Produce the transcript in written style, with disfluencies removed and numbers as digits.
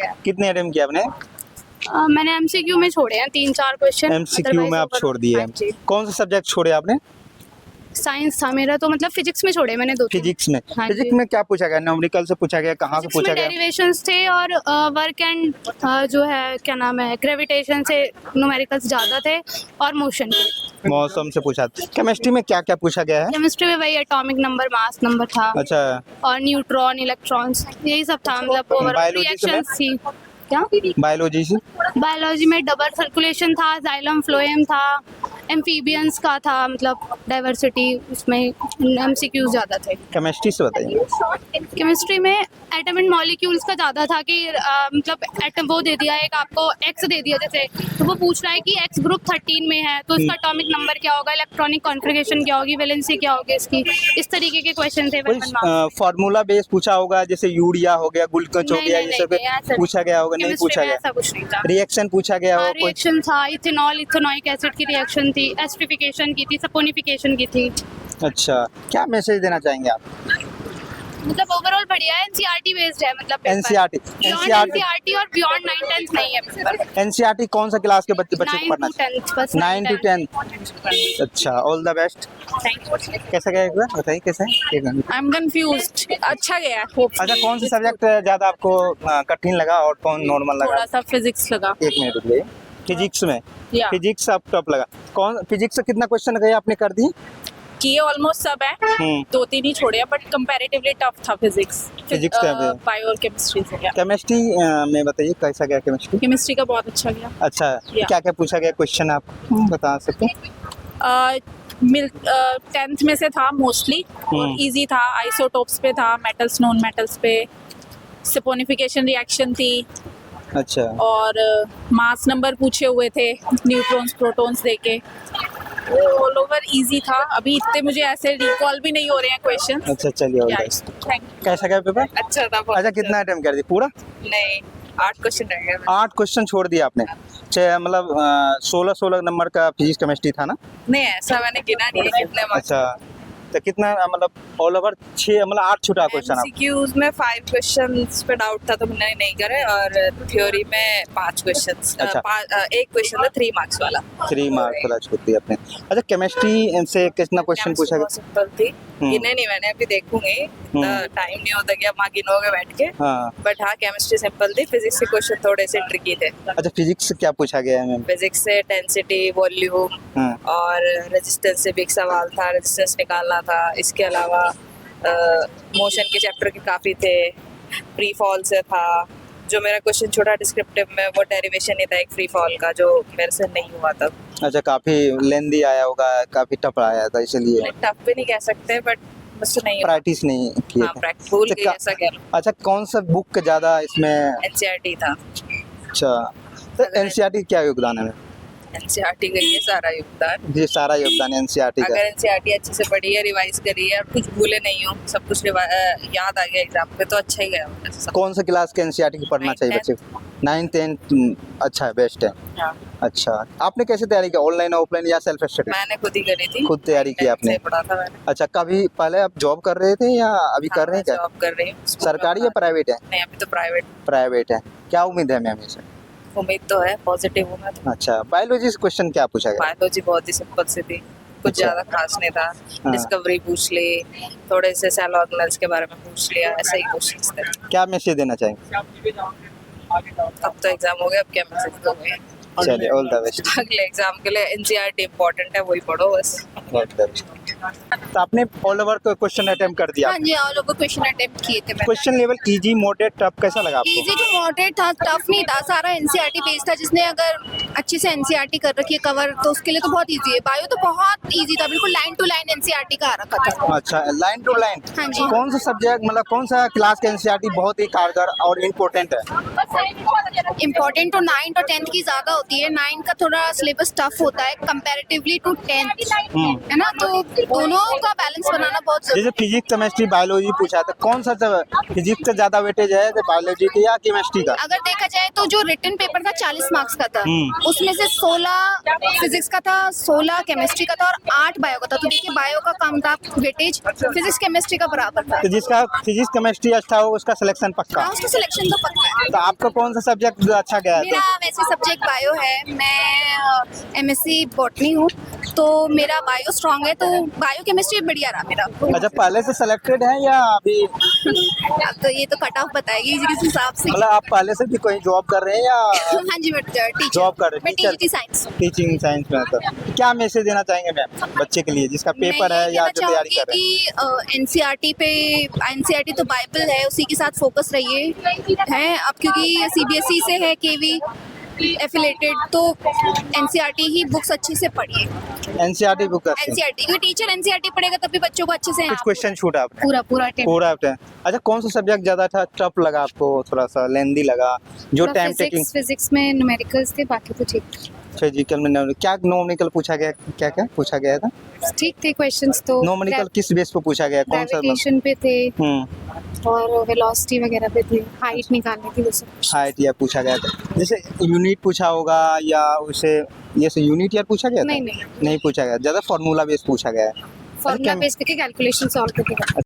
गया। कितने अटेम्प्ट किया आपने? मैंने एमसीक्यू में छोड़े हैं 3-4 क्वेश्चन। एमसीक्यू में आप छोड़ दिए। कौन सा सब्जेक्ट छोड़े आपने? साइंस था मेरा, तो मतलब फिजिक्स में छोड़े मैंने 2-3। फिजिक्स में। हाँ फिजिक्स जी। में क्या पूछा गया? न्यूमेरिकल से पूछा गया? कहाँ से फिजिक्स पूछा में गया? डेरिवेशंस थे और वर्क एंड जो है क्या नाम है ग्रेविटेशन से न्यूमेरिकल्स ज़्यादा थे और मोशन के। मौसम से पूछा। केमिस्ट्री में क्या क्या पूछा गया है? केमिस्ट्री में वही एटॉमिक नंबर, मास नंबर था अच्छा। और न्यूट्रॉन, इलेक्ट्रॉन्स, यही सब था। मतलब ओवरऑल बायोलॉजी से रिएक्शंस थी। क्या? बायोलॉजी से? बायोलॉजी में डबल सर्कुलेशन था, जाइलम फ्लोएम था, एम्फीबियंस का था, मतलब डाइवर्सिटी, उसमें एमसीक्यूज ज़्यादा थे। केमिस्ट्री से बताइए। केमिस्ट्री में एटम एंड मॉलिक्यूल्स का ज़्यादा था कि मतलब एटम वो दे दिया, एक आपको एक्स दे दिया जैसे, तो वो पूछ रहा है कि एक्स ग्रुप 13 में है तो इसका एटॉमिक नंबर क्या होगा, इलेक्ट्रॉनिक कॉन्फ़िगरेशन क्या होगी, वैलेंसी क्या होगी इसकी, इस तरीके के क्वेश्चन थे। कोई फार्मूला बेस पूछा होगा, जैसे यूरिया हो गया, ग्लूकोज हो नहीं, गया, नहीं, ये सब नहीं, ऐसा पूछा गया होगा? नहीं केमिस्ट्री पूछा में गया। ऐसा कुछ नहीं था। रिएक्शन पूछा गया हाँ, हो कोई? रिएक्शन था, इथेनॉल इथेनोइक एसिड की रिएक्शन थी, एस्टरिफिकेशन की थी, सपोनिफिकेशन की थी। अच्छा, क्या मैसेज देना चाहेंगे आप? मतलब ओवरऑल बढ़िया है, एनसीईआरटी बेस्ड है, मतलब एनसीईआरटी एनसीईआरटी और बियॉन्ड 9-10 नहीं है पेपर। एनसीईआरटी कौन सा क्लास के बच्चे को 9 पढ़ना to चाहिए? 10 बस 9 to 10। अच्छा, all the best. Thank you. कैसा गया एक बार बताइए, कैसा है? एक मिनट। I am confused. अच्छा गया होप। अच्छा, कौन सा सब्जेक्ट ज्यादा आपको कठिन लगा और कौन नॉर्मल लगा? थोड़ा सा फिजिक्स लगा। एक मिनट रुकिए। फिजिक्स में? या फिजिक्स आप टफ लगा। कौन फिजिक्स से कितना क्वेश्चन गए आपने कर दिए? किए ऑलमोस्ट सब है, 2-3 ही छोड़े हैं, बट कंपैरेटिवली टफ था फिजिक्स। Physics tough है। बायो और केमिस्ट्री से। केमिस्ट्री में बताइए कैसा गया केमिस्ट्री? केमिस्ट्री का बहुत अच्छा गया। अच्छा, Yeah. क्या क्या पूछा गया क्वेश्चन आप बता सकते हैं? 10th में से था मोस्टली और इजी था। आइसोटोप्स पे था, मेटल्स नॉन मेटल्स पे, सपोनिफिकेशन रिएक्शन थी अच्छा। और मास नंबर पूछे हुए थे, न्यूट्रॉन्स प्रोटॉन्स देके। ऑल ओवर इजी था। अभी इतने मुझे ऐसे रिकॉल भी नहीं हो रहे हैं क्वेश्चन। अच्छा, चलिए all the best। Thank you. कैसा गया पेपर? अच्छा था बहुत। अच्छा, कितना अटेम्प्ट कर दिया पूरा? नहीं, 8 क्वेश्चन रह गए। 8 क्वेश्चन छोड़ दिया आपने। मतलब 16 नंबर का फिजिक्स केमिस्ट्री था ना? नहीं, ऐसा मैंने गिना नहीं है कितने मार्क्स। अच्छा, तो कितना मतलब ऑल ओवर 6 मतलब 8 छूटा क्वेश्चन आप? एमसीक्यूज में 5 क्वेश्चंस पे डाउट था तो मैंने नहीं करे, और थ्योरी में 5 क्वेश्चंस। अच्छा। एक क्वेश्चन था 3 मार्क्स वाला। 3 मार्क्स वाला छोड़ दिया आपने। अच्छा, केमिस्ट्री से कितना क्वेश्चन पूछा गया? सिंपल थी, गिने नहीं मैंने, अभी देखूंगी। टाइम नहीं होता कि अब वहाँ गिनोगे बैठ के। हाँ। बट हाँ, केमिस्ट्री सिंपल थी। फिजिक्स के क्वेश्चन थोड़े से ट्रिकी थे। अच्छा, फिजिक्स से क्या पूछा गया है मैम? फिजिक्स से डेंसिटी, वॉल्यूम हाँ। और रेजिस्टेंस से भी एक सवाल था, रेजिस्टेंस निकालना था। इसके अलावा मोशन के चैप्टर के काफ़ी थे। फ्री फॉल से था, जो मेरा क्वेश्चन छोटा डिस्क्रिप्टिव में, वो डेरिवेशन ही था एक फ्री फॉल का, जो मेरे से नहीं हुआ तब। अच्छा, काफी लेंदी आया होगा, काफी टफ आया था इसलिए। टफ भी नहीं कह सकते, बट मुझसे नहीं हुआ। प्रैक्टिस नहीं किए हाँ, थे। प्रैक्टिस भूल अच्छा, गई, ऐसा कह लो। अच्छा, कौन सा बुक ज्यादा इसमें? एनसीईआरटी था। अच्छा, तो एनसीईआरटी क्या योगदान है? एनसीईआरटी का ये सारा योगदान। जी, सारा योगदान एनसीईआरटी अगर का। एनसीईआरटी अच्छे से पढ़ी है, रिवाइज करी है और कुछ भूले नहीं हो, सब कुछ याद आ गया एग्जाम पे, तो अच्छा ही गया होगा। कौन सा क्लास के एनसीईआरटी की पढ़ना 9, चाहिए बच्चे को? 9, 10 अच्छा है, बेस्ट है। हाँ। अच्छा, आपने कैसे तैयारी की, ऑनलाइन ऑफलाइन या सेल्फ स्टडी? मैंने खुद ही करी थी। खुद तैयारी की आपने? पढ़ा था मैंने। अच्छा, कभी पहले आप जॉब कर रहे थे या अभी कर रहे हैं क्या? जॉब कर रही हूँ। सरकारी या प्राइवेट है? नहीं, अभी तो प्राइवेट। प्राइवेट है। क्या उम्मीद है मैम इससे? उम्मीद तो है, पॉजिटिव हूँ मैं तो। अच्छा, बायोलॉजी से क्वेश्चन क्या पूछा गया? बायोलॉजी बहुत ही सिंपल सी थी, कुछ अच्छा। ज्यादा खास नहीं था। हाँ। डिस्कवरी पूछ ली, थोड़े से सेल ऑर्गेनेल्स के बारे में पूछ लिया, ऐसे ही क्वेश्चंस थे। क्या मैसेज देना चाहेंगे? अब तो एग्जाम हो गया, अब क्या मैसेज दोगे? चलिए, ऑल द बेस्ट। अगले एग्जाम के लिए एनसीईआरटी इम्पोर्टेंट है, वही पढ़ो बस। तो आपने ऑल ओवर क्वेश्चन अटेम्प्ट कर दिया? हाँ जी, ऑल ओवर क्वेश्चन अटेम्प्ट किए थे मैंने। Question level easy, moderate, tough कैसा लगा आपको? इजी टू मॉडरेट था, टफ नहीं था। सारा एनसीईआरटी बेस्ड था, जिसने अगर अच्छे से एनसीईआरटी कर रखी है कवर, तो उसके लिए तो बहुत इजी है। बायो तो बहुत इजी था, बिल्कुल लाइन टू लाइन एनसीईआरटी का आ रखा था। अच्छा, लाइन टू लाइन। हाँ जी। कौन सा सब्जेक्ट मतलब कौन सा क्लास का एनसीईआरटी बहुत ही कारगर और इम्पोर्टेंट है? इम्पोर्टेंट तो 9 और 10 की ज्यादा होती है। 9 का थोड़ा सिलेबस टफ होता है कंपैरेटिवली टू 10th, है ना, तो दोनों का बैलेंस बनाना बहुत जरूरी जैसे फिजिक्स, केमिस्ट्री, बायोलॉजी पूछा था, कौन सा फिजिक्स का ज्यादा वेटेज है, बायोलॉजी की या केमिस्ट्री का? अगर देखा जाए तो जो रिटन पेपर था 40 मार्क्स का था, उसमें से 16 फिजिक्स का था, 16 केमिस्ट्री का था और 8 बायो का था। तो देखिए, बायो का कम था वेटेज, फिजिक्स केमिस्ट्री का बराबर था। तो जिसका फिजिक्स केमिस्ट्री अच्छा हो उसका सिलेक्शन पक्का? हाँ, उसका सिलेक्शन तो पक्का है। तो आप आपका कौन सा सब्जेक्ट अच्छा गया है? मेरा वैसे सब्जेक्ट बायो है, मैं एमएससी बॉटनी हूँ, तो मेरा बायो स्ट्रांग है, तो बायो केमिस्ट्री बढ़िया रहा मेरा। अच्छा, पहले से सिलेक्टेड है या अभी? अब तो ये तो कट ऑफ बताएगी जिस हिसाब से। मतलब आप पहले से भी कोई जॉब कर रहे हैं या हाँ जी, मैं टीचर जॉब कर रहे हैं? मैं टीचिंग साइंस। टीचिंग साइंस में। तो क्या मैसेज देना चाहेंगे मैम बच्चे के लिए जिसका पेपर है या जो तैयारी कर रहे हैं? कि एनसीईआरटी पे, एनसीईआरटी तो बाइबल है, उसी के साथ फोकस रहिए हैं अब, क्योंकि सीबीएसई से है केवी एफिलेटेड, तो एनसीईआरटी ही बुक्स अच्छे से पढ़िए। एनसीईआरटी बुक करते हैं? एनसीईआरटी क्योंकि टीचर एनसीईआरटी पढ़ेगा तभी बच्चों को अच्छे से कुछ क्वेश्चन छूटा आपने? पूरा टाइम पूरा आपने? अच्छा, कौन सा सब्जेक्ट ज्यादा था टफ लगा आपको, थोड़ा सा लेंदी लगा, जो टाइम टेकिंग? फिजिक्स में न्यूमेरिकल्स थे, बाकी तो ठीक फिजिकल में क्या नोमिकल पूछा गया, क्या क्या पूछा गया था? ठीक थे क्वेश्चंस तो। नोमिकल किस बेस पे पूछा गया, कौन सा? ग्रेविटेशन पे थे हम्म, और वेलोसिटी वगैरह पे थे, हाइट निकालनी थी वो सब। हाइट या पूछा गया था? जैसे यूनिट पूछा होगा या उसे ये से यूनिट या पूछा गया था? नहीं। नहीं पूछा गया, ज्यादा फार्मूला बेस पूछा गया है। फॉर्मूला बेस पे कैलकुलेशन सॉल्व करके।